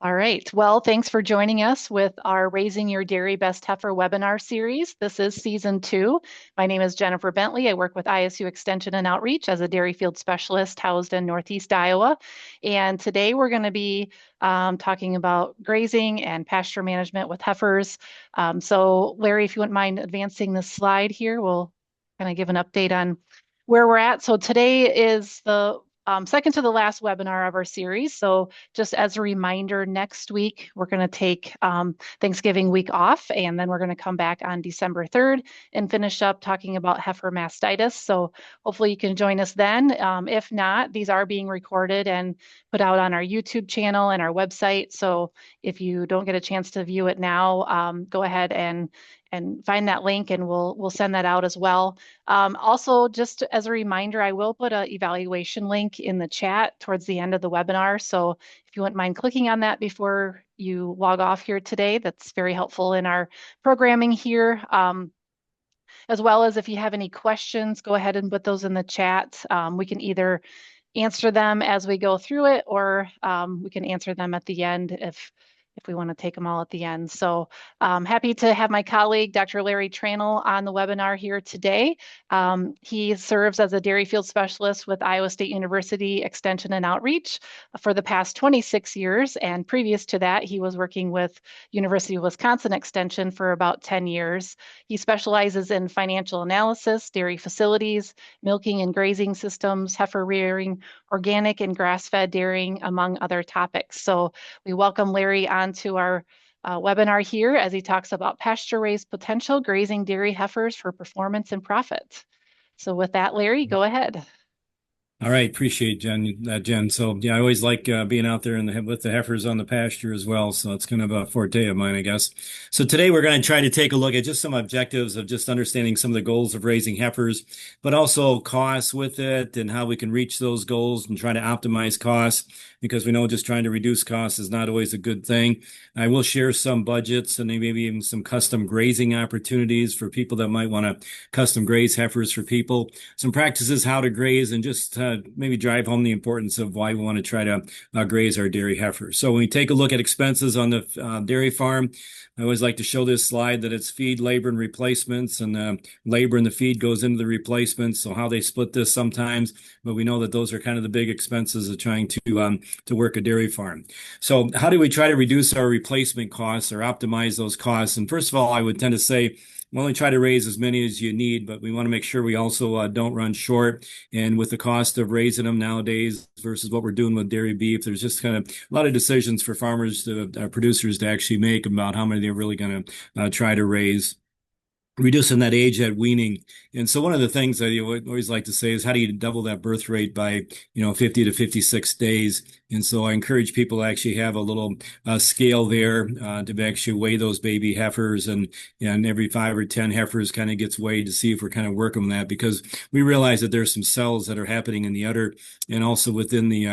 All right. Well, thanks for joining us with our Raising Your Dairy Best Heifer webinar series. This is season 2. My name is Jennifer Bentley. I work with ISU Extension and Outreach as a dairy field specialist housed in Northeast Iowa. And today we're going to be talking about grazing and pasture management with heifers. So Larry, if you wouldn't mind advancing the slide here, we'll kind of give an update on where we're at. So today is the second to the last webinar of our series. So just as a reminder, next week we're going to take Thanksgiving week off, and then we're going to come back on December 3rd and finish up talking about heifer mastitis. So hopefully you can join us then. If not, these are being recorded and put out on our YouTube channel and our website. So if you don't get a chance to view it now, go ahead and find that link, and we'll send that out as well. Also, just as a reminder, I will put an evaluation link in the chat towards the end of the webinar. So if you wouldn't mind clicking on that before you log off here today, that's very helpful in our programming here. As well as if you have any questions, go ahead and put those in the chat. We can either answer them as we go through it, or we can answer them at the end if we want to take them all at the end. So happy to have my colleague, Dr. Larry Tranel, on the webinar here today. He serves as a dairy field specialist with Iowa State University Extension and Outreach for the past 26 years. And previous to that, he was working with University of Wisconsin Extension for about 10 years. He specializes in financial analysis, dairy facilities, milking and grazing systems, heifer rearing, organic and grass-fed dairying, among other topics. So we welcome Larry onto our webinar here as he talks about pasture-raised potential grazing dairy heifers for performance and profit. So with that, Larry, go ahead. All right, appreciate Jen. So yeah, I always like being out there with the heifers on the pasture as well. So it's kind of a forte of mine, I guess. So today we're going to try to take a look at just some objectives of just understanding some of the goals of raising heifers, but also costs with it and how we can reach those goals and try to optimize costs, because we know just trying to reduce costs is not always a good thing. I will share some budgets and maybe even some custom grazing opportunities for people that might want to custom graze heifers for people, some practices how to graze, and just maybe drive home the importance of why we want to try to graze our dairy heifers. So when we take a look at expenses on the dairy farm, I always like to show this slide that it's feed, labor, and replacements, and labor and the feed goes into the replacements. So how they split this sometimes, but we know that those are kind of the big expenses of trying to work a dairy farm. So how do we try to reduce our replacement costs or optimize those costs? And first of all, I would tend to say, we only try to raise as many as you need, but we want to make sure we also don't run short. And with the cost of raising them nowadays versus what we're doing with dairy beef, there's just kind of a lot of decisions for farmers, producers to actually make about how many they're really going to try to raise, reducing that age at weaning. And so one of the things that you always like to say is, how do you double that birth rate by, 50 to 56 days? And so I encourage people to actually have a little scale there to actually weigh those baby heifers, and every 5 or 10 heifers kind of gets weighed to see if we're kind of working on that, because we realize that there's some cells that are happening in the udder and also within the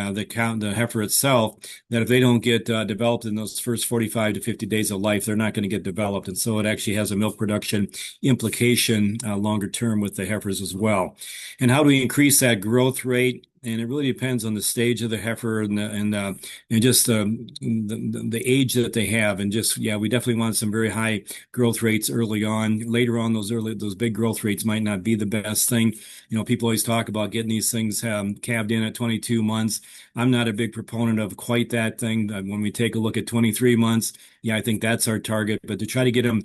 heifer itself, that if they don't get developed in those first 45 to 50 days of life, they're not going to get developed. And so it actually has a milk production implication longer term with the heifers as well. And how do we increase that growth rate? And it really depends on the stage of the heifer and just the age that they have. And just, yeah, we definitely want some very high growth rates early on. Later on, those big growth rates might not be the best thing. People always talk about getting these things calved in at 22 months. I'm not a big proponent of quite that thing. When we take a look at 23 months, yeah, I think that's our target. But to try to get them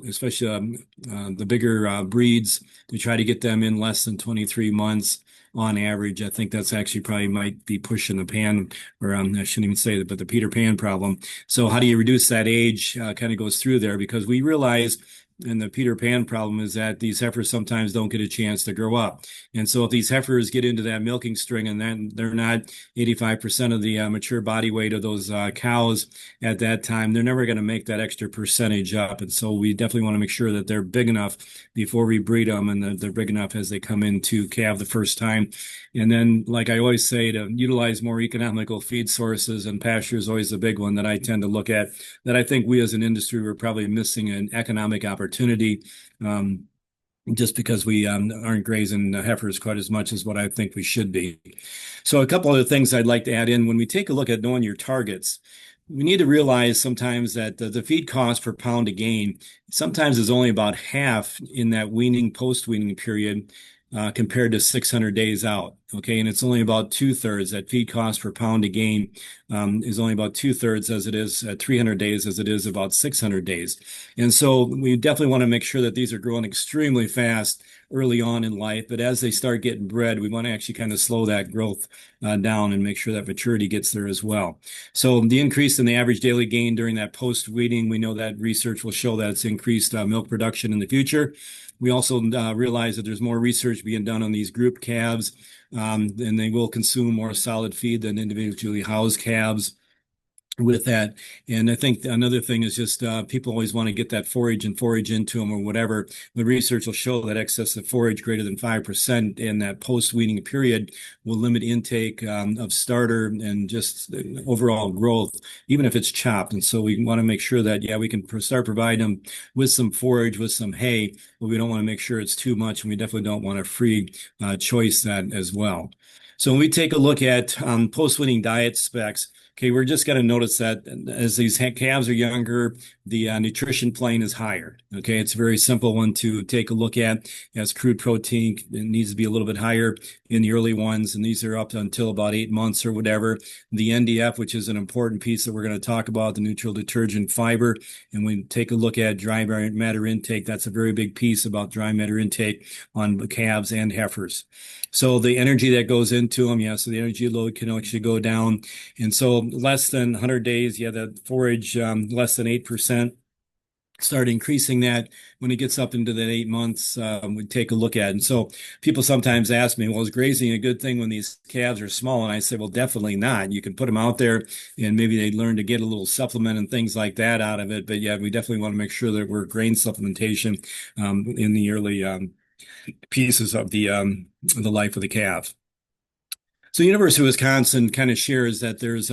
especially the bigger breeds, to try to get them in less than 23 months on average, I think that's actually probably might be pushing the pan, or I shouldn't even say that, but the Peter Pan problem. So how do you reduce that age? Kind of goes through there, because we realize, and the Peter Pan problem is that these heifers sometimes don't get a chance to grow up. And so if these heifers get into that milking string and then they're not 85% of the mature body weight of those cows at that time, they're never going to make that extra percentage up. And so we definitely want to make sure that they're big enough before we breed them, and that they're big enough as they come in to calve the first time. And then, like I always say, to utilize more economical feed sources, and pasture is always the big one that I tend to look at, that I think we as an industry, we're probably missing an economic opportunity. just because we aren't grazing heifers quite as much as what I think we should be. So a couple other things I'd like to add in. When we take a look at knowing your targets, we need to realize sometimes that the feed cost per pound of gain sometimes is only about half in that weaning, post-weaning period compared to 600 days out. Okay, and it's only about two-thirds. That feed cost per pound of gain is only about two-thirds as it is at 300 days as it is about 600 days. And so we definitely want to make sure that these are growing extremely fast early on in life, but as they start getting bred, we want to actually kind of slow that growth down and make sure that maturity gets there as well. So the increase in the average daily gain during that post-weaning, we know that research will show that it's increased milk production in the future. We also realize that there's more research being done on these group calves, and they will consume more solid feed than individually housed calves with that. And I think another thing is just people always want to get that forage and forage into them or whatever. The research will show that excess of forage greater than 5% in that post-weaning period will limit intake of starter and just overall growth, even if it's chopped. And so we want to make sure that, yeah, we can start providing them with some forage, with some hay, but we don't want to make sure it's too much. And we definitely don't want to free choice that as well. So when we take a look at post-weaning diet specs, okay, we're just going to notice that as these calves are younger, the nutrition plane is higher. Okay, it's a very simple one to take a look at. As crude protein, it needs to be a little bit higher in the early ones, and these are up until about 8 months or whatever. The NDF, which is an important piece that we're going to talk about, the neutral detergent fiber, and we take a look at dry matter intake. That's a very big piece about dry matter intake on calves and heifers. So the energy that goes into them, yeah, so the energy load can actually go down. And so less than 100 days, yeah, the forage less than 8%. Start increasing that when it gets up into that 8 months, we take a look at. And so people sometimes ask me, well, is grazing a good thing when these calves are small? And I say, well, definitely not. You can put them out there and maybe they learn to get a little supplement and things like that out of it. But yeah, we definitely want to make sure that we're grain supplementation in the early pieces of the life of the calf. So University of Wisconsin kind of shares that there's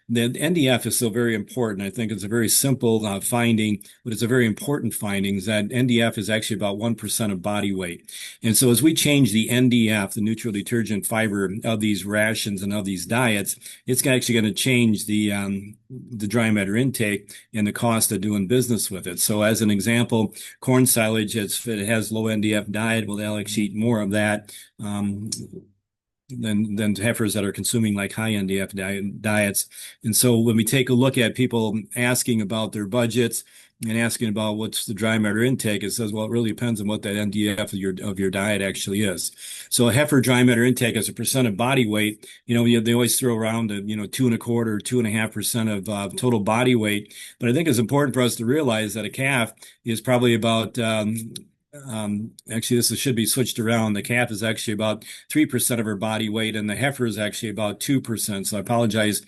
the NDF is so very important. I think it's a very simple finding, but it's a very important finding is that NDF is actually about 1% of body weight. And so as we change the NDF, the neutral detergent fiber of these rations and of these diets, it's actually going to change the dry matter intake and the cost of doing business with it. So as an example, corn silage, if it has low NDF diet, well, they'll actually eat more of that. Than heifers that are consuming like high NDF diets. And so when we take a look at people asking about their budgets and asking about what's the dry matter intake, it says, well, it really depends on what that NDF of your diet actually is. So a heifer dry matter intake as a percent of body weight, they always throw around, 2.25 or 2.5% of total body weight. But I think it's important for us to realize that a calf is probably about actually, this should be switched around. The calf is actually about 3% of her body weight, and the heifer is actually about 2%. So I apologize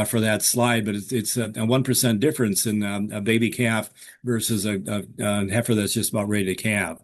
for that slide, but it's a 1% difference in a baby calf versus a heifer that's just about ready to calve.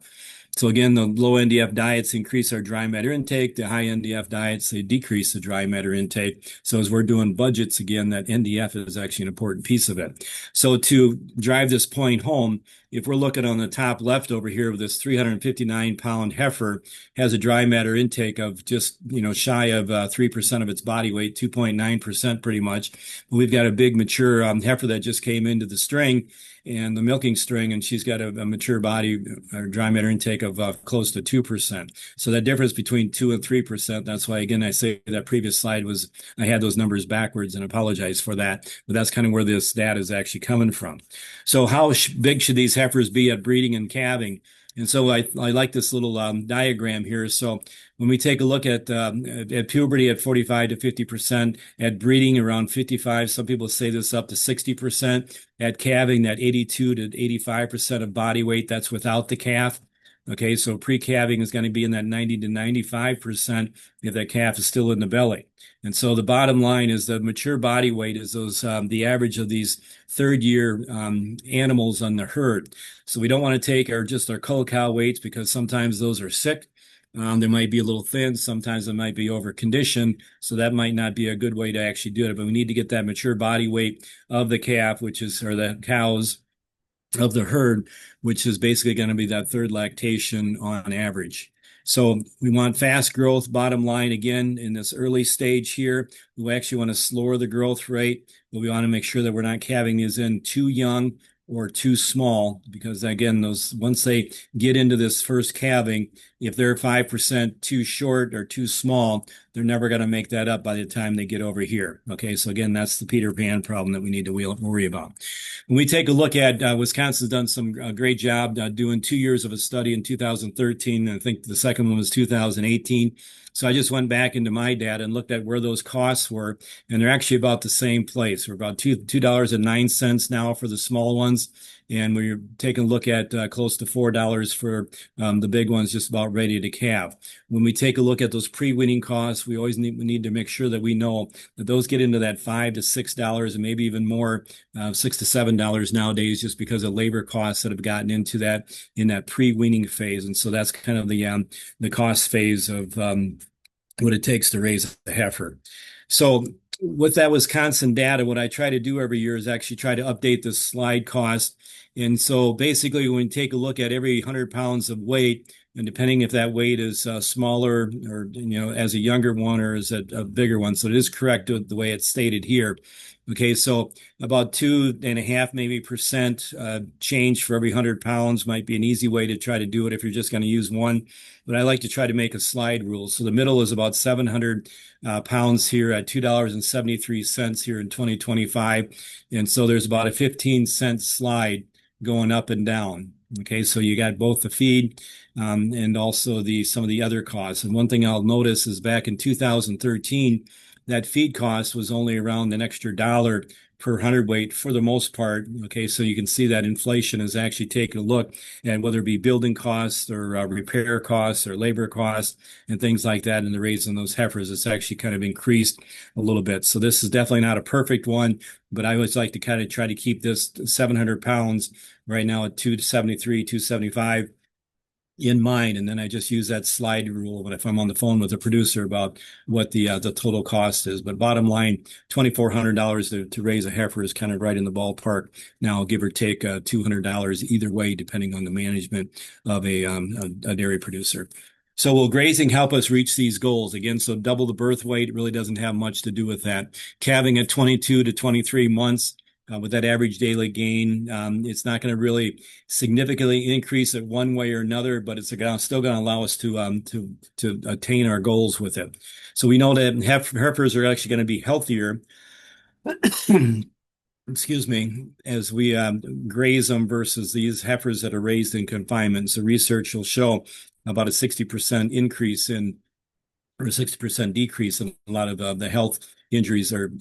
So again, the low NDF diets increase our dry matter intake. The high NDF diets, they decrease the dry matter intake. So as we're doing budgets, again, that NDF is actually an important piece of it. So to drive this point home, if we're looking on the top left over here with this 359-pound heifer has a dry matter intake of just, shy of 3% of its body weight, 2.9% pretty much. But we've got a big mature heifer that just came into the string and the milking string, and she's got a mature body or dry matter intake of close to 2%. So that difference between 2 and 3%, that's why, again, I say that previous slide I had those numbers backwards and apologize for that, but that's kind of where this data is actually coming from. So how big should these heifers be at breeding and calving? And so I like this little diagram here. So when we take a look at puberty at 45 to 50%, at breeding around 55, some people say this up to 60%, at calving that 82 to 85% of body weight, that's without the calf. Okay, so pre-calving is going to be in that 90 to 95% if that calf is still in the belly. And so the bottom line is the mature body weight is the average of these third year animals on the herd. So we don't want to take our cull cow weights because sometimes those are sick. They might be a little thin. Sometimes they might be over conditioned. So that might not be a good way to actually do it. But we need to get that mature body weight of the calf, or the cows, of the herd, which is basically going to be that third lactation on average. So we want fast growth. Bottom line, again, in this early stage here, we actually want to slower the growth rate, but we want to make sure that we're not calving these in too young or too small, because again, those once they get into this first calving, if they're 5% too short or too small, they're never going to make that up by the time they get over here. Okay, so again, that's the Peter Pan problem that we need to worry about. When we take a look at Wisconsin's done some great job doing 2 years of a study in 2013. And I think the second one was 2018. So I just went back into my data and looked at where those costs were, and they're actually about the same place. We're about $2.09 now for the small ones, and we're taking a look at close to $4 for the big ones, just about ready to calve. When we take a look at those pre-weaning costs, we always need to make sure that we know that those get into that $5 to $6 and maybe even more, $6 to $7 nowadays, just because of labor costs that have gotten into that in that pre-weaning phase. And so that's kind of the cost phase of what it takes to raise a heifer. So with that Wisconsin data, what I try to do every year is actually try to update the slide cost. And so basically, when we take a look at every 100 pounds of weight, and depending if that weight is smaller or, as a younger one or as a bigger one. So it is correct the way it's stated here. Okay, so about 2.5 maybe percent change for every 100 pounds might be an easy way to try to do it if you're just going to use one. But I like to try to make a slide rule. So the middle is about 700 pounds here at $2.73 here in 2025. And so there's about a 15-cent slide going up and down. Okay, so you got both the feed and also some of the other costs. And one thing I'll notice is back in 2013, that feed cost was only around an extra dollar per hundredweight for the most part. Okay, so you can see that inflation is actually taking a look at whether it be building costs or repair costs or labor costs and things like that. And the raising those heifers, it's actually kind of increased a little bit. So this is definitely not a perfect one, but I always like to kind of try to keep this 700 pounds right now at 273, 275 in mind, and then I just use that slide rule when if I'm on the phone with a producer about what the total cost is. But bottom line, $2,400 to raise a heifer is kind of right in the ballpark now, give or take $200 either way, depending on the management of a dairy producer. So will grazing help us reach these goals? Again, so double the birth weight, it really doesn't have much to do with that. Calving at 22 to 23 months, with that average daily gain, it's not going to really significantly increase it one way or another, but it's still going to allow us to attain our goals with it. So we know that heifers are actually going to be healthier. Excuse me, as we graze them versus these heifers that are raised in confinement. So research will show about a 60% increase in or a 60% decrease in a lot of the health injuries or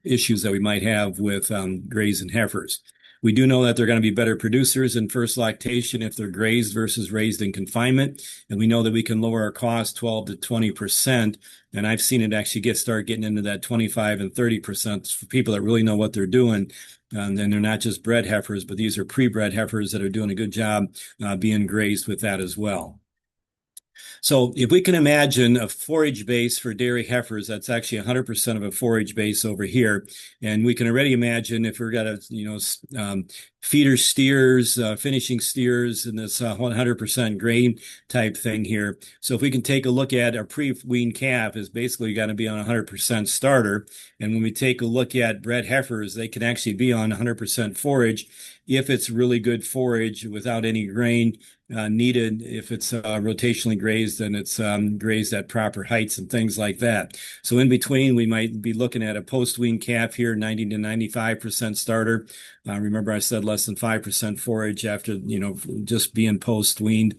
issues that we might have with grazing heifers. We do know that they're going to be better producers in first lactation if they're grazed versus raised in confinement. And we know that we can lower our cost 12 to 20%. And I've seen it actually start getting into that 25 and 30% for people that really know what they're doing. And they're not just bred heifers, but these are pre-bred heifers that are doing a good job being grazed with that as well. So if we can imagine a forage base for dairy heifers, that's actually 100% of a forage base over here. And we can already imagine if we've got feeder steers, finishing steers in this 100% grain type thing here. So if we can take a look at a pre-weaned calf is basically going to be on 100% starter. And when we take a look at bred heifers, they can actually be on 100% forage if it's really good forage without any grain needed. If it's rotationally grazed, then it's grazed at proper heights and things like that. So in between, we might be looking at a post-wean calf here, 90 to 95% starter. Remember, I said less than 5% forage after, just being post-weaned.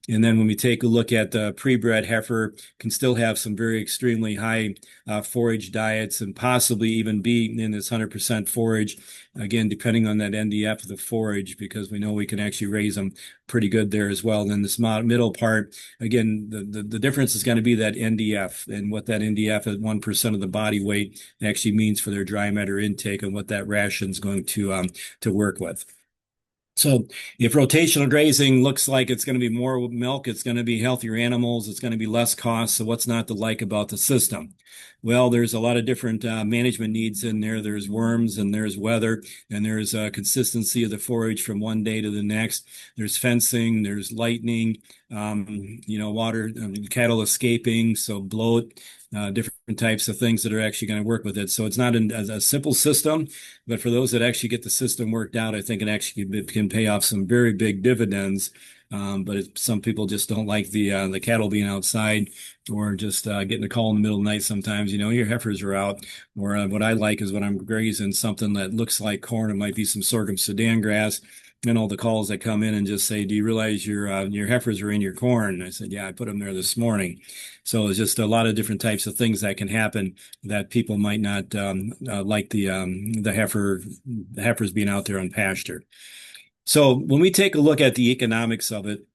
And then when we take a look at the pre-bred heifer, can still have some very extremely high forage diets and possibly even be in this 100% forage. Again, depending on that NDF of the forage, because we know we can actually raise them pretty good there as well. And then this middle part, again, the difference is going to be that NDF and what that NDF at 1% of the body weight actually means for their dry matter intake and what that ration is going to work with. So if rotational grazing looks like it's going to be more milk, it's going to be healthier animals, it's going to be less cost. So what's not to like about the system? Well, there's a lot of different management needs in there. There's worms and there's weather and there's consistency of the forage from one day to the next. There's fencing, there's lightning, water, cattle escaping, so bloat, different types of things that are actually going to work with it. So it's not a simple system. But for those that actually get the system worked out, I think it actually can pay off some very big dividends. Some people just don't like the cattle being outside or just getting a call in the middle of the night sometimes. Your heifers are out. Or what I like is when I'm grazing something that looks like corn, it might be some sorghum Sudan grass. And all the calls that come in and just say, "Do you realize your heifers are in your corn?" And I said, "Yeah, I put them there this morning." So it's just a lot of different types of things that can happen that people might not like the heifers being out there on pasture. So when we take a look at the economics of it,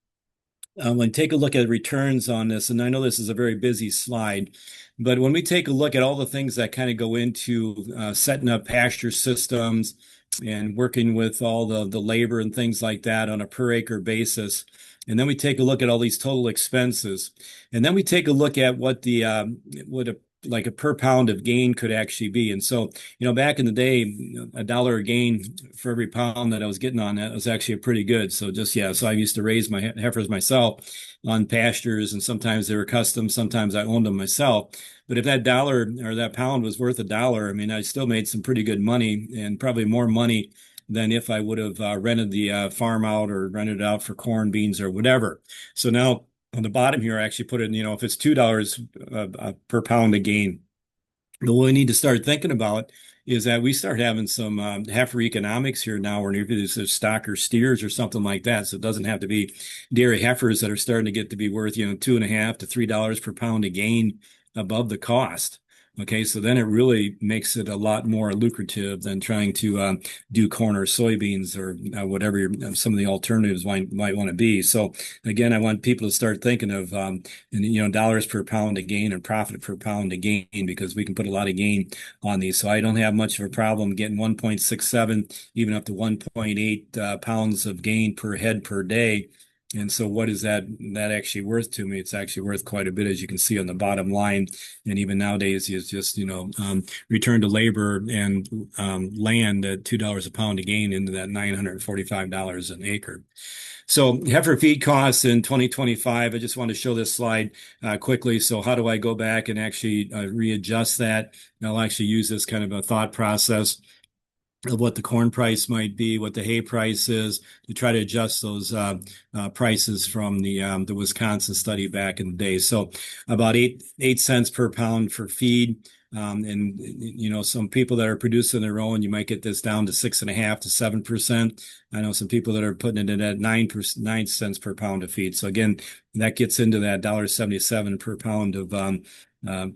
and take a look at returns on this, and I know this is a very busy slide, but when we take a look at all the things that kind of go into setting up pasture systems and working with all the labor and things like that on a per acre basis, and then we take a look at all these total expenses, and then we take a look at what the what a like a per pound of gain could actually be. And so, back in the day, $1 gain for every pound that I was getting on that was actually pretty good. So so I used to raise my heifers myself on pastures, and sometimes they were custom, sometimes I owned them myself. But if that dollar or that pound was worth $1, I mean, I still made some pretty good money, and probably more money than if I would have rented the farm out or rented it out for corn, beans, or whatever. So now on the bottom here, I actually put it, if it's $2 per pound of gain. But what we need to start thinking about is that we start having some heifer economics here now, where it's a stock or steers or something like that. So it doesn't have to be dairy heifers that are starting to get to be worth, $2.50 to $3 per pound of gain above the cost. Okay, so then it really makes it a lot more lucrative than trying to do corn or soybeans or whatever some of the alternatives might want to be. So again, I want people to start thinking of dollars per pound of gain and profit per pound of gain, because we can put a lot of gain on these. So I don't have much of a problem getting 1.67, even up to 1.8 pounds of gain per head per day. And so what is that actually worth to me? It's actually worth quite a bit, as you can see on the bottom line. And even nowadays, is just, return to labor and land at $2 a pound to gain into that $945 an acre. So heifer feed costs in 2025, I just want to show this slide quickly. So how do I go back and actually readjust that? And I'll actually use this kind of a thought process of what the corn price might be, what the hay price is, to try to adjust those prices from the Wisconsin study back in the day. So about eight cents per pound for feed. And some people that are producing their own, you might get this down to 6.5 to 7%. I know some people that are putting it at 9 cents per pound of feed. So again, that gets into that $1.77 per pound of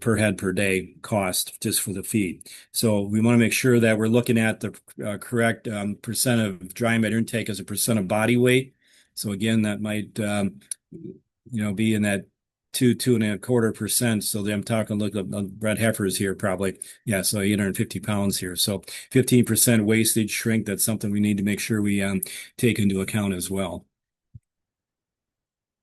per head per day cost just for the feed. So we want to make sure that we're looking at the correct percent of dry matter intake as a percent of body weight. So again, that might be in that 2.25%. So I'm talking, look at red heifers here, probably. Yeah, so 850 pounds here. So 15% wastage shrink. That's something we need to make sure we take into account as well.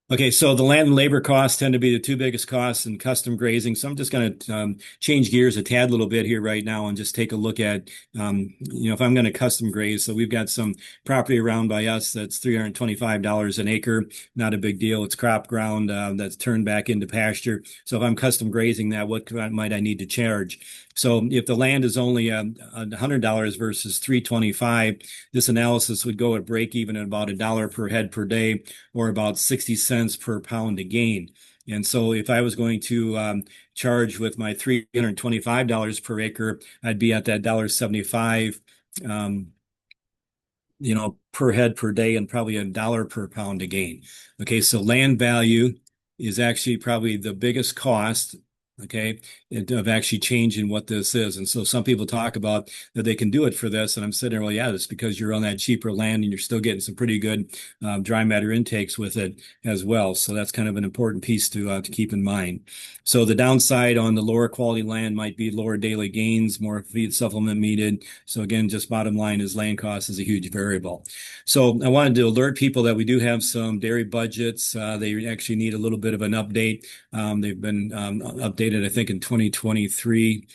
Okay, so the land and labor costs tend to be the two biggest costs in custom grazing. So I'm just going to change gears a tad little bit here right now and just take a look at, if I'm going to custom graze. So we've got some property around by us that's $325 an acre. Not a big deal. It's crop ground that's turned back into pasture. So if I'm custom grazing that, what might I need to charge? So if the land is only $100 versus $325, this analysis would go at break even at about $1 per head per day, or about 60 cents per pound of gain. And so if I was going to charge with my $325 per acre, I'd be at that $1.75 per head per day, and probably $1 per pound of gain. Okay, so land value is actually probably the biggest cost. Okay, of actually changing what this is. And so some people talk about that they can do it for this. And I'm sitting there, well, yeah, that's because you're on that cheaper land and you're still getting some pretty good dry matter intakes with it as well. So that's kind of an important piece to keep in mind. So the downside on the lower quality land might be lower daily gains, more feed supplement needed. So again, just bottom line is land cost is a huge variable. So I wanted to alert people that we do have some dairy budgets. They actually need a little bit of an update. They've been updated, I think, in 2023.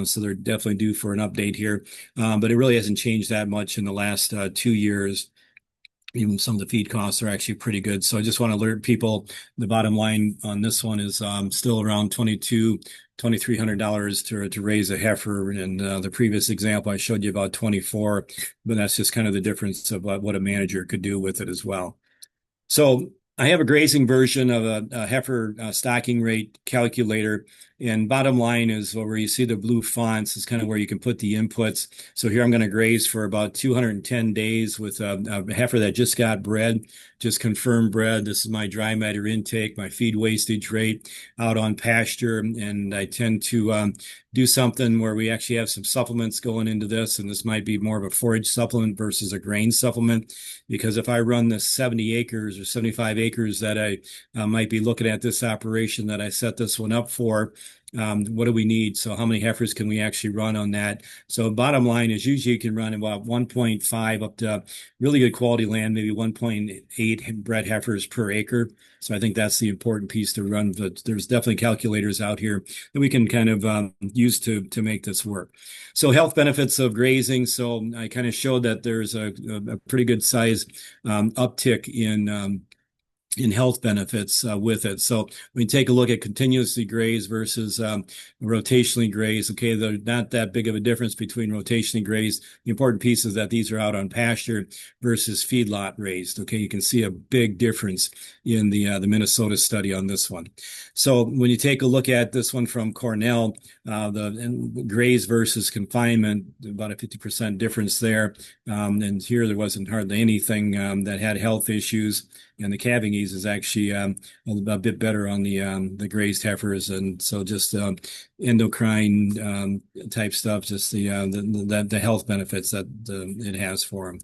So they're definitely due for an update here. But it really hasn't changed that much in the last 2 years. Even some of the feed costs are actually pretty good. So I just want to alert people, the bottom line on this one is still around $2,300 to raise a heifer. And the previous example, I showed you about 24, but that's just kind of the difference of what a manager could do with it as well. So I have a grazing version of a heifer stocking rate calculator. And bottom line is where you see the blue fonts is kind of where you can put the inputs. So here I'm going to graze for about 210 days with a heifer that just got bred, just confirmed bred. This is my dry matter intake, my feed wastage rate out on pasture. And I tend to do something where we actually have some supplements going into this. And this might be more of a forage supplement versus a grain supplement. Because if I run this 70 acres or 75 acres that I might be looking at this operation that I set this one up for, what do we need? So how many heifers can we actually run on that? So bottom line is usually you can run about 1.5 up to really good quality land, maybe 1.8 bred heifers per acre. So I think that's the important piece to run. But there's definitely calculators out here that we can kind of use to make this work. So health benefits of grazing. So I kind of showed that there's a pretty good size uptick in health benefits with it. So when you take a look at continuously grazed versus rotationally grazed, okay, there's not that big of a difference between rotationally grazed. The important piece is that these are out on pasture versus feedlot raised. Okay, you can see a big difference in the Minnesota study on this one. So when you take a look at this one from Cornell, the grazed versus confinement, about a 50% difference there. And here there wasn't hardly anything that had health issues. And the calving ease is actually a bit better on the grazed heifers, and so just endocrine type stuff, just the health benefits that it has for them.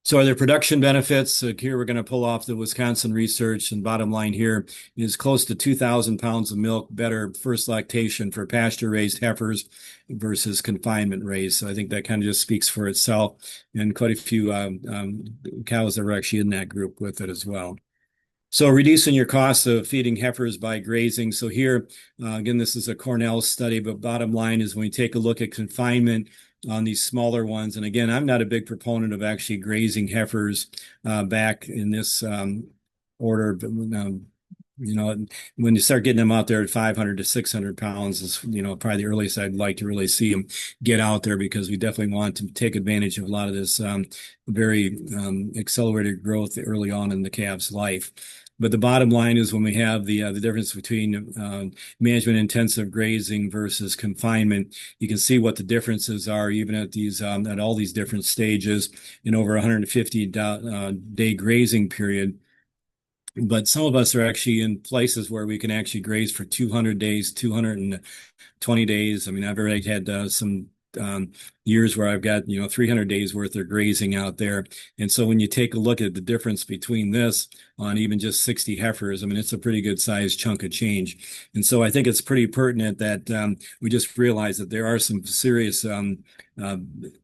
So are there production benefits? Here we're going to pull off the Wisconsin research, and bottom line here is close to 2,000 pounds of milk better first lactation for pasture-raised heifers versus confinement raised. So I think that kind of just speaks for itself, and quite a few cows that were actually in that group with it as well. So reducing your costs of feeding heifers by grazing. So here, again, this is a Cornell study, but bottom line is when you take a look at confinement on these smaller ones, and again, I'm not a big proponent of actually grazing heifers back in this order, but when you start getting them out there at 500 to 600 pounds is, probably the earliest I'd like to really see them get out there, because we definitely want to take advantage of a lot of this very accelerated growth early on in the calf's life. But the bottom line is when we have the difference between management intensive grazing versus confinement, you can see what the differences are even at these at all these different stages in over 150 day grazing period. But some of us are actually in places where we can actually graze for 200 days, 220 days. I mean, I've already had some years where I've got 300 days worth of grazing out there. And so when you take a look at the difference between this on even just 60 heifers, I mean, it's a pretty good sized chunk of change. And so I think it's pretty pertinent that we just realize that there are some serious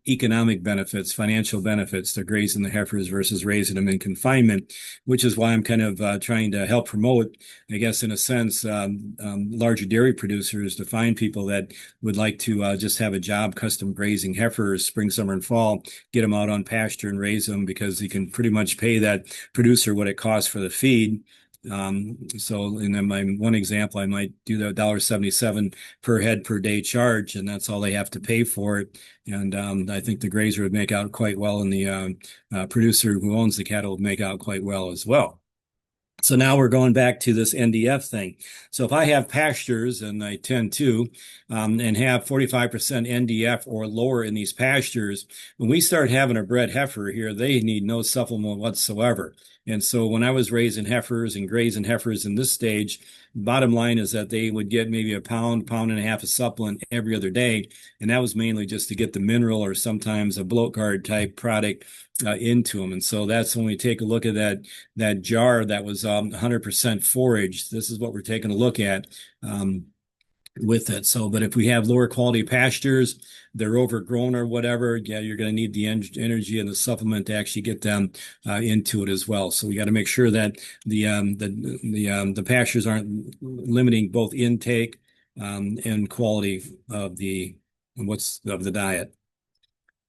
economic benefits, financial benefits to grazing the heifers versus raising them in confinement, which is why I'm kind of trying to help promote, I guess, in a sense, larger dairy producers to find people that would like to just have a job custom grazing heifers spring, summer, and fall, get them out on pasture and raise them, because you can pretty much pay that producer what it costs for the feed. So in my one example, I might do the $1.77 per head per day charge, and that's all they have to pay for it. And I think the grazer would make out quite well, and the producer who owns the cattle would make out quite well as well. So now we're going back to this NDF thing. So if I have pastures, and I tend to, and have 45% NDF or lower in these pastures, when we start having a bred heifer here, they need no supplement whatsoever. And so when I was raising heifers and grazing heifers in this stage, bottom line is that they would get maybe a pound, pound and a half of supplement every other day. And that was mainly just to get the mineral or sometimes a bloat guard type product into them. And so that's when we take a look at that jar that was 100% forage. This is what we're taking a look at. With it. So, but if we have lower quality pastures, they're overgrown or whatever, yeah, you're going to need the energy and the supplement to actually get them into it as well. So we got to make sure that the pastures aren't limiting both intake and quality of the diet.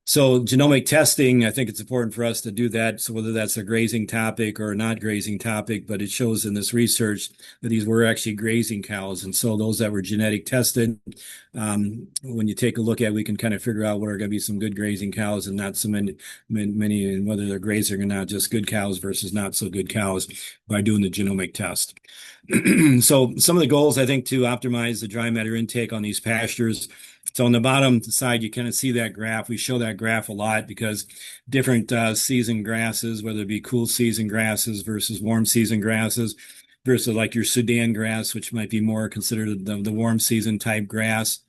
So genomic testing, I think it's important for us to do that. So whether that's a grazing topic or a not grazing topic, but it shows in this research that these were actually grazing cows. And so those that were genetic tested, when you take a look at, we can kind of figure out what are going to be some good grazing cows and not so many, and whether they're grazing or not, just good cows versus not so good cows by doing the genomic test. So some of the goals, I think, to optimize the dry matter intake on these pastures. So on the bottom side, you kind of see that graph. We show that graph a lot because different season grasses, whether it be cool season grasses versus warm season grasses, versus like your Sudan grass, which might be more considered the warm season type grass,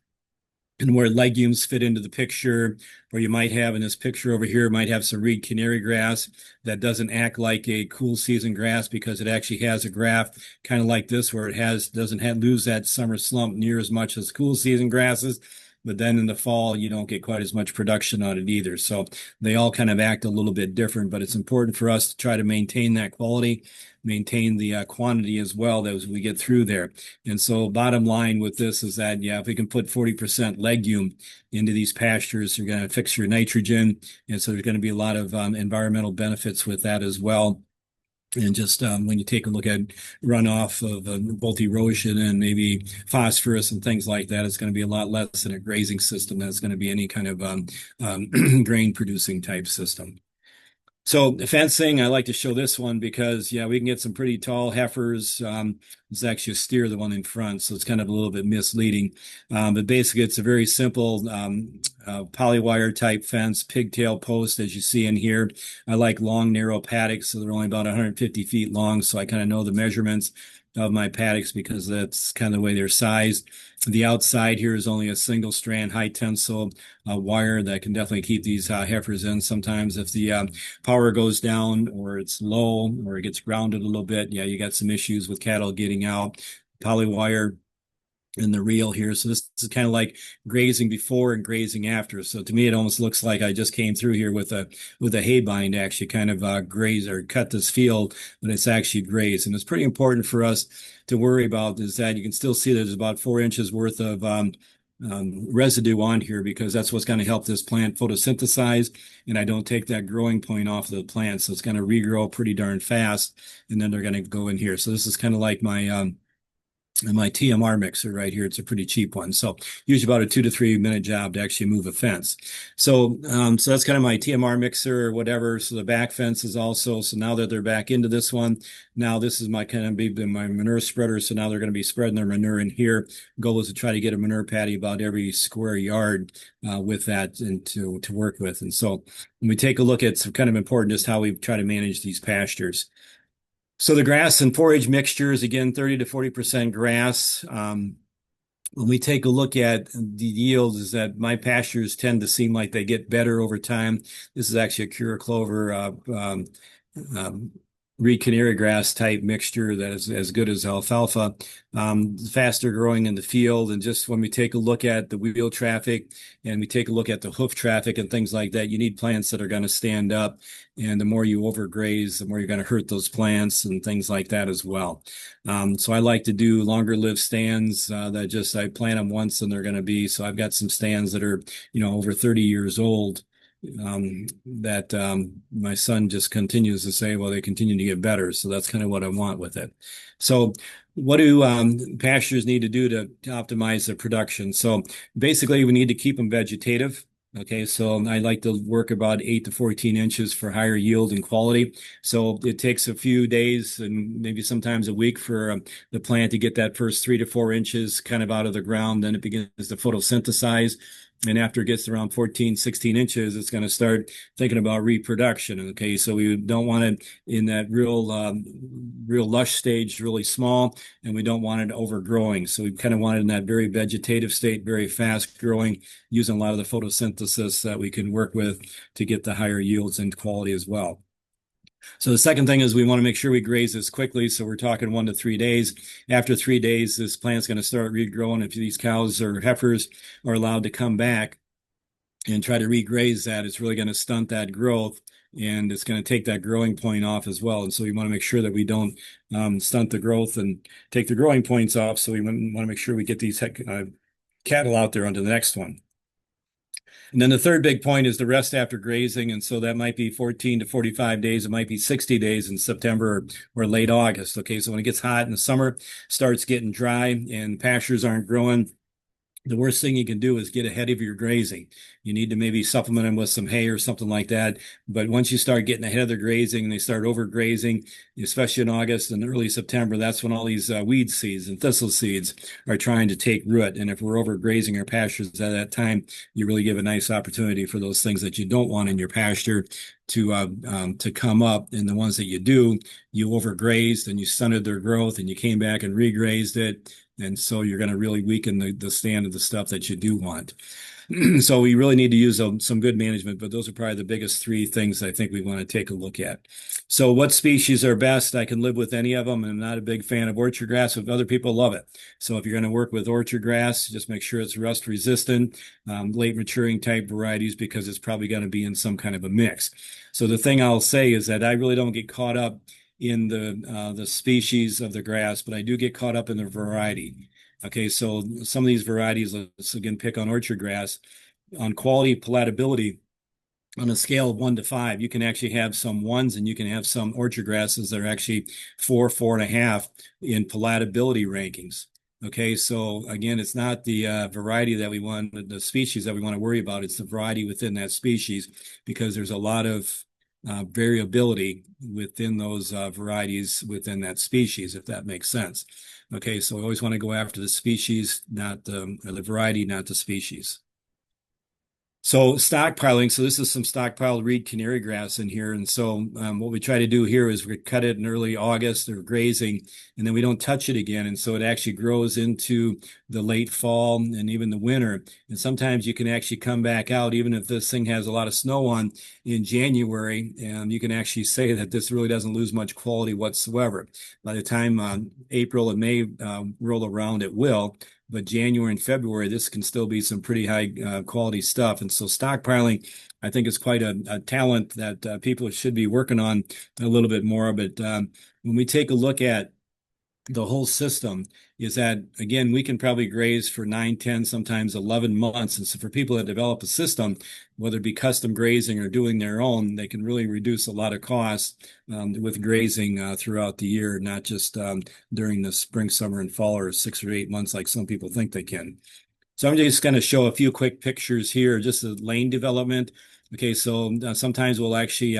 and where legumes fit into the picture, where you might have in this picture over here, might have some reed canary grass that doesn't act like a cool season grass because it actually has a graft kind of like this, where it doesn't lose that summer slump near as much as cool season grasses. But then in the fall, you don't get quite as much production on it either. So they all kind of act a little bit different, but it's important for us to try to maintain that quality, maintain the quantity as well as we get through there. And so bottom line with this is that, yeah, if we can put 40% legume into these pastures, you're going to fix your nitrogen. And so there's going to be a lot of environmental benefits with that as well. And just when you take a look at runoff of both erosion and maybe phosphorus and things like that, it's going to be a lot less than a grazing system. That's going to be any kind of grain producing type system. So fencing, I like to show this one because, yeah, we can get some pretty tall heifers. It's actually a steer, the one in front, so it's kind of a little bit misleading. But basically, it's a very simple polywire type fence, pigtail post, as you see in here. I like long, narrow paddocks, so they're only about 150 feet long, so I kind of know the measurements of my paddocks because that's kind of the way they're sized. The outside here is only a single strand high tensile wire that can definitely keep these heifers in. Sometimes if the power goes down or it's low or it gets grounded a little bit, yeah, you got some issues with cattle getting out. Polywire in the reel here. So this is kind of like grazing before and grazing after. So to me, it almost looks like I just came through here with a hay bind to actually kind of graze or cut this field, but it's actually grazed. And it's pretty important for us to worry about is that you can still see there's about 4 inches worth of residue on here because that's what's going to help this plant photosynthesize. And I don't take that growing point off the plant. So it's going to regrow pretty darn fast. And then they're going to go in here. So this is kind of like my TMR mixer right here. It's a pretty cheap one. So usually about a 2 to 3 minute job to actually move a fence. So that's kind of my TMR mixer or whatever. So the back fence is also, so now that they're back into this one, now this is my kind of my manure spreader. So now they're going to be spreading their manure in here. Goal is to try to get a manure patty about every square yard with that and to work with. And so when we take a look at some kind of important just how we try to manage these pastures. So the grass and forage mixtures, again, 30 to 40% grass. When we take a look at the yields, is that my pastures tend to seem like they get better over time. This is actually a Cura clover reed canary grass type mixture that is as good as alfalfa, faster growing in the field. And just when we take a look at the wheel traffic and we take a look at the hoof traffic and things like that, you need plants that are going to stand up. And the more you overgraze, the more you're going to hurt those plants and things like that as well. So I like to do longer lived stands that I plant them once and they're going to be. So I've got some stands that are, over 30 years old. That my son just continues to say, well, they continue to get better. So that's kind of what I want with it. So what do pastures need to do to optimize the production? So basically, we need to keep them vegetative. Okay, so I like to work about 8 to 14 inches for higher yield and quality. So it takes a few days and maybe sometimes a week for the plant to get that first 3 to 4 inches kind of out of the ground. Then it begins to photosynthesize. And after it gets around 14, 16 inches, it's going to start thinking about reproduction. Okay, so we don't want it in that real lush stage, really small, and we don't want it overgrowing. So we kind of want it in that very vegetative state, very fast growing, using a lot of the photosynthesis that we can work with to get the higher yields and quality as well. So the second thing is we want to make sure we graze this quickly. So we're talking 1 to 3 days. After 3 days, this plant's going to start regrowing. If these cows or heifers are allowed to come back and try to regraze that, it's really going to stunt that growth, and it's going to take that growing point off as well. And so we want to make sure that we don't stunt the growth and take the growing points off. So we want to make sure we get these cattle out there onto the next one. And then the third big point is the rest after grazing. And so that might be 14 to 45 days. It might be 60 days in September or late August. Okay. So when it gets hot in the summer, starts getting dry and pastures aren't growing, the worst thing you can do is get ahead of your grazing. You need to maybe supplement them with some hay or something like that. But once you start getting ahead of their grazing and they start overgrazing, especially in August and early September, that's when all these weed seeds and thistle seeds are trying to take root. And if we're overgrazing our pastures at that time, you really give a nice opportunity for those things that you don't want in your pasture to come up. And the ones that you do, you overgrazed and you stunted their growth and you came back and regrazed it. And so you're going to really weaken the stand of the stuff that you do want. So we really need to use some good management, but those are probably the biggest three things I think we want to take a look at. So what species are best? I can live with any of them. I'm not a big fan of orchard grass, but other people love it. So if you're going to work with orchard grass, just make sure it's rust resistant, late maturing type varieties, because it's probably going to be in some kind of a mix. So the thing I'll say is that I really don't get caught up in the species of the grass, but I do get caught up in the variety. Okay, so some of these varieties, let's again pick on orchard grass, on quality palatability, on a scale of 1 to 5, you can actually have some ones and you can have some orchard grasses that are actually 4, 4.5 in palatability rankings. Okay, so again, it's not the variety that we want, the species that we want to worry about. It's the variety within that species, because there's a lot of variability within those varieties within that species, if that makes sense. Okay, so we always want to go after the species, not the variety, not the species. So stockpiling, so this is some stockpiled reed canary grass in here. And so what we try to do here is we cut it in early August or grazing, and then we don't touch it again. And so it actually grows into the late fall and even the winter. And sometimes you can actually come back out, even if this thing has a lot of snow on in January, and you can actually say that this really doesn't lose much quality whatsoever. By the time April and May roll around, it will. But January and February, this can still be some pretty high quality stuff. And so stockpiling, I think, is quite a talent that people should be working on a little bit more. But when we take a look at the whole system, is that, again, we can probably graze for 9, 10, sometimes 11 months. And so for people that develop a system, whether it be custom grazing or doing their own, they can really reduce a lot of costs with grazing throughout the year, not just during the spring, summer, and fall, or 6 or 8 months like some people think they can. So I'm just going to show a few quick pictures here, just the lane development. Okay, so sometimes we'll actually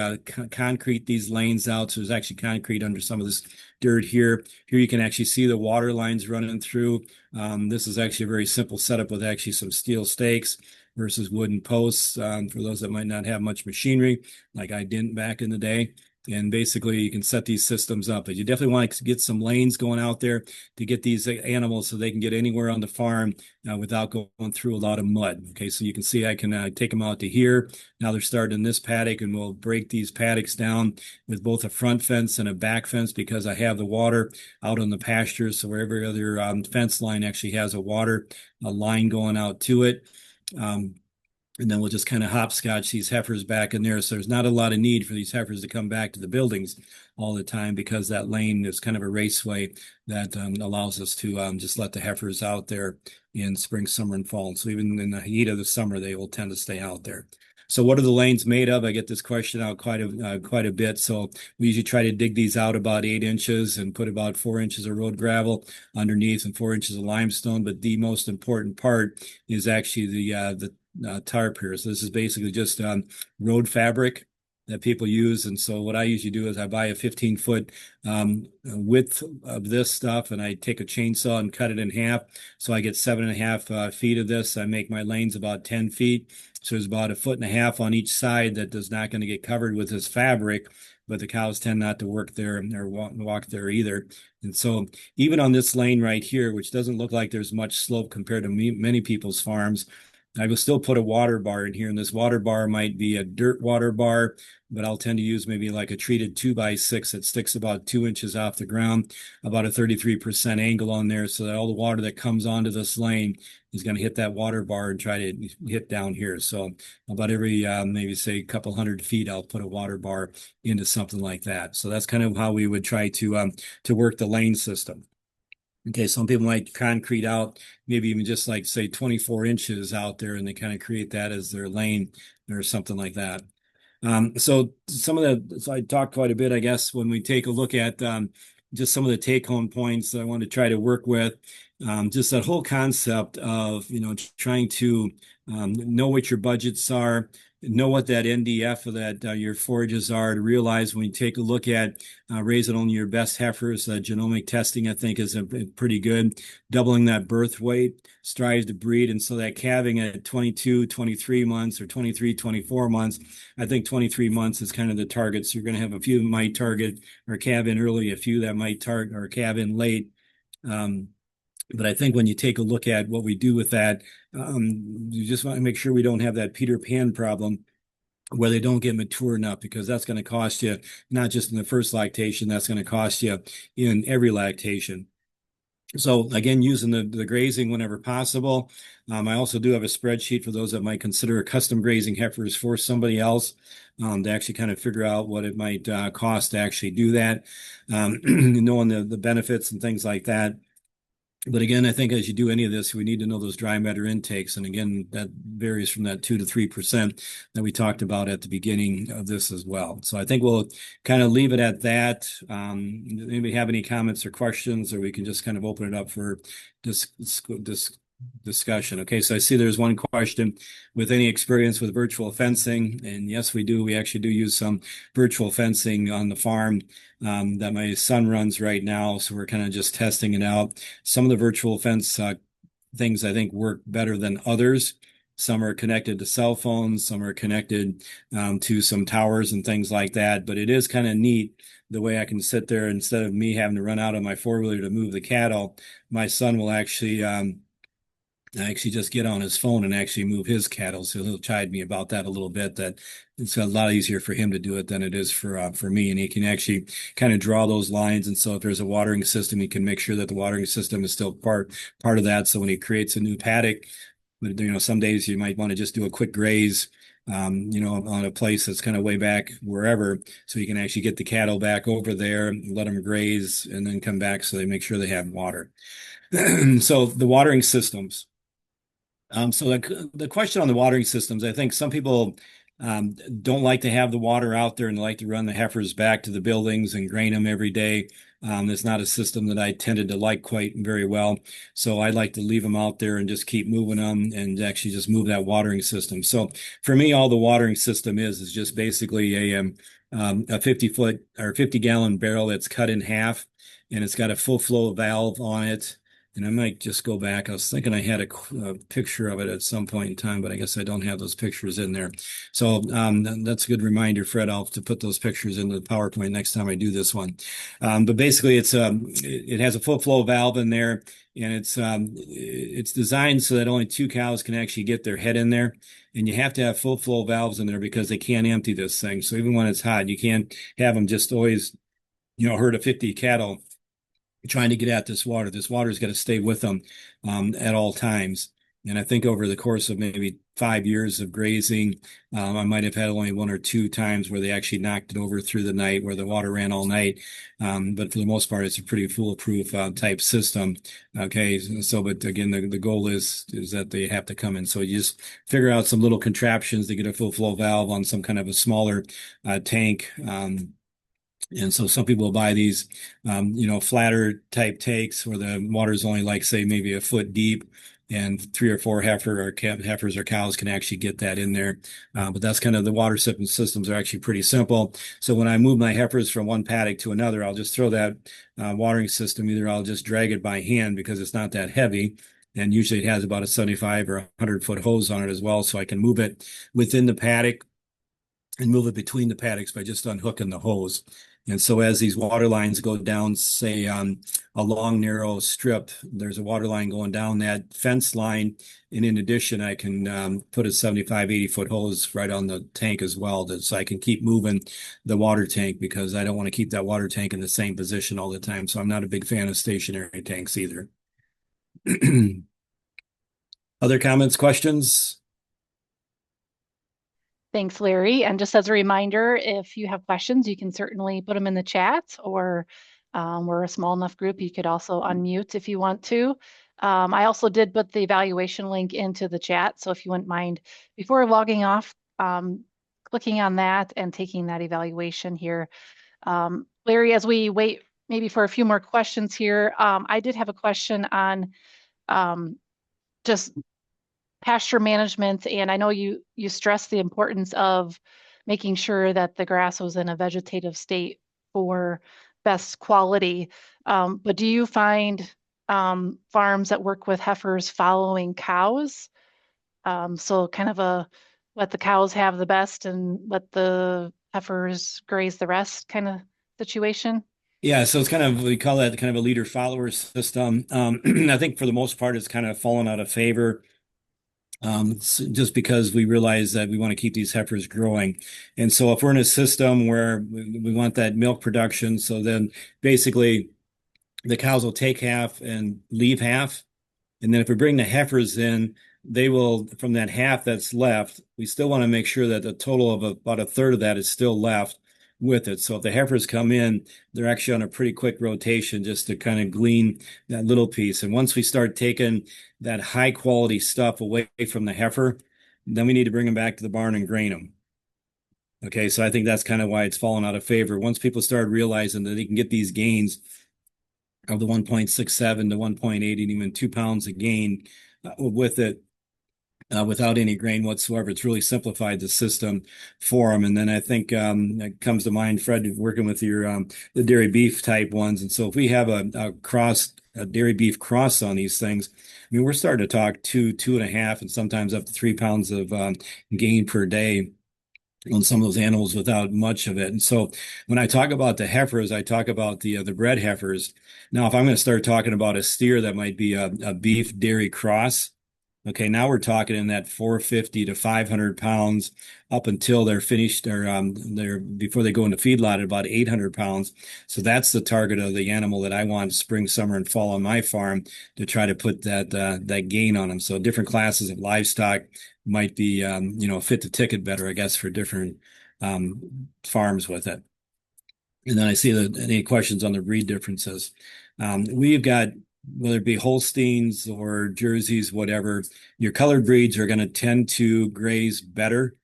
concrete these lanes out. So there's actually concrete under some of this dirt here. Here you can actually see the water lines running through. This is actually a very simple setup with actually some steel stakes versus wooden posts for those that might not have much machinery, like I didn't back in the day. And basically, you can set these systems up. But you definitely want to get some lanes going out there to get these animals so they can get anywhere on the farm without going through a lot of mud. Okay, so you can see I can take them out to here. Now they're starting in this paddock, and we'll break these paddocks down with both a front fence and a back fence, because I have the water out on the pastures. So where every other fence line actually has a line going out to it. And then we'll just kind of hopscotch these heifers back in there. So there's not a lot of need for these heifers to come back to the buildings all the time, because that lane is kind of a raceway that allows us to just let the heifers out there in spring, summer, and fall. So even in the heat of the summer, they will tend to stay out there. So what are the lanes made of? I get this question out quite a bit. So we usually try to dig these out about 8 inches and put about 4 inches of road gravel underneath and 4 inches of limestone. But the most important part is actually the tarp here. So this is basically just road fabric that people use. And so what I usually do is I buy a 15-foot width of this stuff, and I take a chainsaw and cut it in half. So I get 7.5 feet of this. I make my lanes about 10 feet. So there's about 1.5 feet on each side that is not going to get covered with this fabric, but the cows tend not to work there or walk there either. And so even on this lane right here, which doesn't look like there's much slope compared to many people's farms, I will still put a water bar in here, and this water bar might be a dirt water bar, but I'll tend to use maybe like a treated 2x6 that sticks about 2 inches off the ground, about a 33% angle on there, so that all the water that comes onto this lane is going to hit that water bar and try to hit down here. So about every maybe say a couple 100 feet, I'll put a water bar into something like that. So that's kind of how we would try to work the lane system. Okay, some people might concrete out maybe even just like say 24 inches out there, and they kind of create that as their lane or something like that. So I talked quite a bit, I guess, when we take a look at just some of the take-home points that I want to try to work with. Just that whole concept of, trying to know what your budgets are, know what that NDF of that your forages are, to realize when you take a look at raising only your best heifers, genomic testing, I think, is pretty good. Doubling that birth weight strives to breed. And so that calving at 22, 23 months or 23, 24 months, I think 23 months is kind of the target. So you're going to have a few that might target or calve in early, a few that might target or calve in late. But I think when you take a look at what we do with that, you just want to make sure we don't have that Peter Pan problem where they don't get mature enough, because that's going to cost you not just in the first lactation, that's going to cost you in every lactation. So again, using the grazing whenever possible. I also do have a spreadsheet for those that might consider custom grazing heifers for somebody else, to actually kind of figure out what it might cost to actually do that, knowing the benefits and things like that. But again, I think as you do any of this, we need to know those dry matter intakes. And again, that varies from that 2 to 3% that we talked about at the beginning of this as well. So I think we'll kind of leave it at that. Anybody have any comments or questions, or we can just kind of open it up for discussion. Okay, so I see there's one question: with any experience with virtual fencing? And yes, we do. We actually do use some virtual fencing on the farm that my son runs right now. So we're kind of just testing it out. Some of the virtual fence things I think work better than others. Some are connected to cell phones, some are connected to some towers and things like that. But it is kind of neat the way I can sit there, instead of me having to run out on my four-wheeler to move the cattle, my son will actually just get on his phone and actually move his cattle. So he'll chide me about that a little bit, that it's a lot easier for him to do it than it is for me. And he can actually kind of draw those lines. And so if there's a watering system, he can make sure that the watering system is still part of that. So when he creates a new paddock, some days you might want to just do a quick graze, on a place that's kind of way back wherever, so you can actually get the cattle back over there, let them graze, and then come back so they make sure they have water. So the watering systems. So the question on the watering systems, I think some people don't like to have the water out there, and they like to run the heifers back to the buildings and grain them every day. It's not a system that I tended to like quite very well. So I like to leave them out there and just keep moving them and actually just move that watering system. So for me, all the watering system is just basically a 50-foot or 50-gallon barrel that's cut in half, and it's got a full flow valve on it. And I might just go back. I was thinking I had a picture of it at some point in time, but I guess I don't have those pictures in there. So that's a good reminder, Fred. I'll have to put those pictures into the PowerPoint next time I do this one. But basically, it has a full flow valve in there, and it's designed so that only 2 cows can actually get their head in there. And you have to have full flow valves in there because they can't empty this thing. So even when it's hot, you can't have them just always, herd of 50 cattle trying to get at this water. This water's got to stay with them at all times. And I think over the course of maybe 5 years of grazing, I might have had only 1 or 2 times where they actually knocked it over through the night, where the water ran all night. But for the most part, it's a pretty foolproof type system. Okay, so but again, the goal is that they have to come in. So you just figure out some little contraptions to get a full flow valve on some kind of a smaller tank. And so some people buy these, flatter type tanks where the water is only like, say, maybe a foot deep. and 3 or 4 heifers or cows can actually get that in there. But that's kind of the water systems are actually pretty simple. So when I move my heifers from one paddock to another, I'll just throw that watering system. Either I'll just drag it by hand because it's not that heavy. And usually it has about a 75 or 100-foot hose on it as well. So I can move it within the paddock and move it between the paddocks by just unhooking the hose. And so as these water lines go down, say a long, narrow strip, there's a water line going down that fence line. And in addition, I can put a 75, 80-foot hose right on the tank as well, so I can keep moving the water tank because I don't want to keep that water tank in the same position all the time. So I'm not a big fan of stationary tanks either. Other comments, questions? Thanks, Larry. And just as a reminder, if you have questions, you can certainly put them in the chat, or we're a small enough group, you could also unmute if you want to. I also did put the evaluation link into the chat, so if you wouldn't mind, before logging off, clicking on that and taking that evaluation here. Larry, as we wait maybe for a few more questions here, I did have a question on just pasture management, and I know you stress the importance of making sure that the grass was in a vegetative state for best quality. But do you find farms that work with heifers following cows? So kind of a let the cows have the best and let the heifers graze the rest kind of situation? Yeah, so it's kind of, we call that kind of a leader follower system. I think for the most part, it's kind of fallen out of favor. Just because we realize that we want to keep these heifers growing. And so if we're in a system where we want that milk production, so then basically the cows will take half and leave half. And then if we bring the heifers in, they will, from that half that's left, we still want to make sure that the total of about a third of that is still left with it. So if the heifers come in, they're actually on a pretty quick rotation just to kind of glean that little piece. And once we start taking that high quality stuff away from the heifer, then we need to bring them back to the barn and grain them. Okay, so I think that's kind of why it's fallen out of favor. Once people start realizing that they can get these gains of the 1.67 to 1.8 and even 2 pounds a gain with it, without any grain whatsoever. It's really simplified the system for them. And then I think it comes to mind, Fred, working with your the dairy beef type ones. And so if we have a dairy beef cross on these things, I mean, we're starting to talk 2.5, and sometimes up to 3 pounds of gain per day on some of those animals without much of it. And so when I talk about the heifers, I talk about the bred heifers. Now, if I'm going to start talking about a steer that might be a beef dairy cross, okay, now we're talking in that 450 to 500 pounds up until they're finished, or they're before they go into feedlot at about 800 pounds. So that's the target of the animal that I want spring, summer, and fall on my farm to try to put that gain on them. So different classes of livestock might be fit the ticket better, I guess, for different farms with it. And then I see any questions on the breed differences. We've got, whether it be Holsteins or Jerseys, whatever, your colored breeds are going to tend to graze better.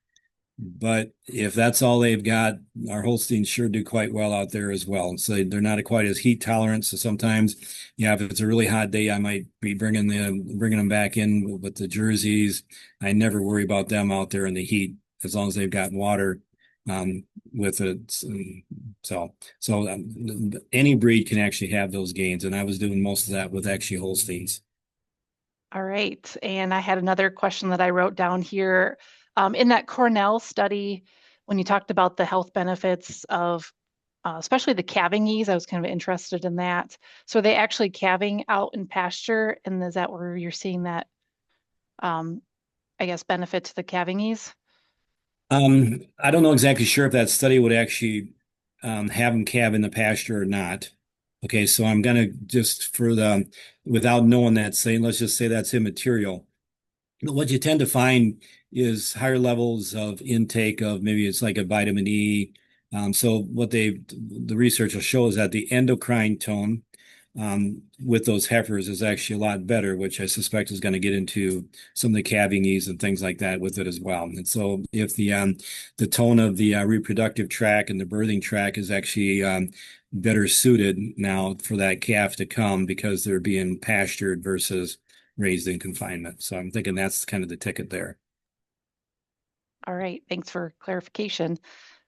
But if that's all they've got, our Holsteins sure do quite well out there as well. So they're not quite as heat tolerant. So sometimes, yeah, if it's a really hot day, I might be bringing them back in with the Jerseys. I never worry about them out there in the heat as long as they've got water with it. So any breed can actually have those gains. And I was doing most of that with actually Holsteins. All right. And I had another question that I wrote down here. In that Cornell study, when you talked about the health benefits of especially the calving ease, I was kind of interested in that. So are they actually calving out in pasture? And is that where you're seeing that, I guess, benefit to the calving ease? I don't know exactly sure if that study would actually have them calve in the pasture or not. Okay, so I'm gonna just without knowing that, let's just say that's immaterial. What you tend to find is higher levels of intake of, maybe it's like a vitamin E. So what the research will show is that the endocrine tone with those heifers is actually a lot better, which I suspect is going to get into some of the calving ease and things like that with it as well. And so if the tone of the reproductive tract and the birthing tract is actually better suited now for that calf to come because they're being pastured versus raised in confinement. So I'm thinking that's kind of the ticket there. All right, thanks for clarification.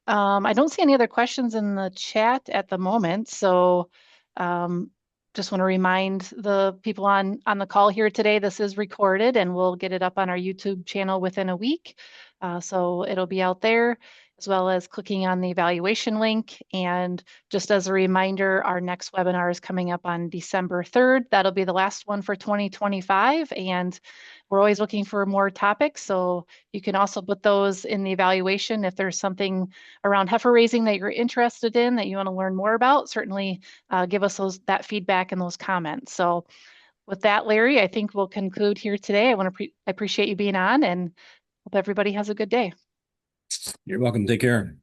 I don't see any other questions in the chat at the moment, so um, just want to remind the people on the call here today, this is recorded and we'll get it up on our YouTube channel within a week. So it'll be out there, as well as clicking on the evaluation link. And just as a reminder, our next webinar is coming up on December 3rd. That'll be the last one for 2025. And we're always looking for more topics, so you can also put those in the evaluation if there's something around heifer raising that you're interested in that you want to learn more about. Certainly give us that feedback and those comments. So with that, Larry, I think we'll conclude here today. I appreciate you being on and hope everybody has a good day. You're welcome. Take care.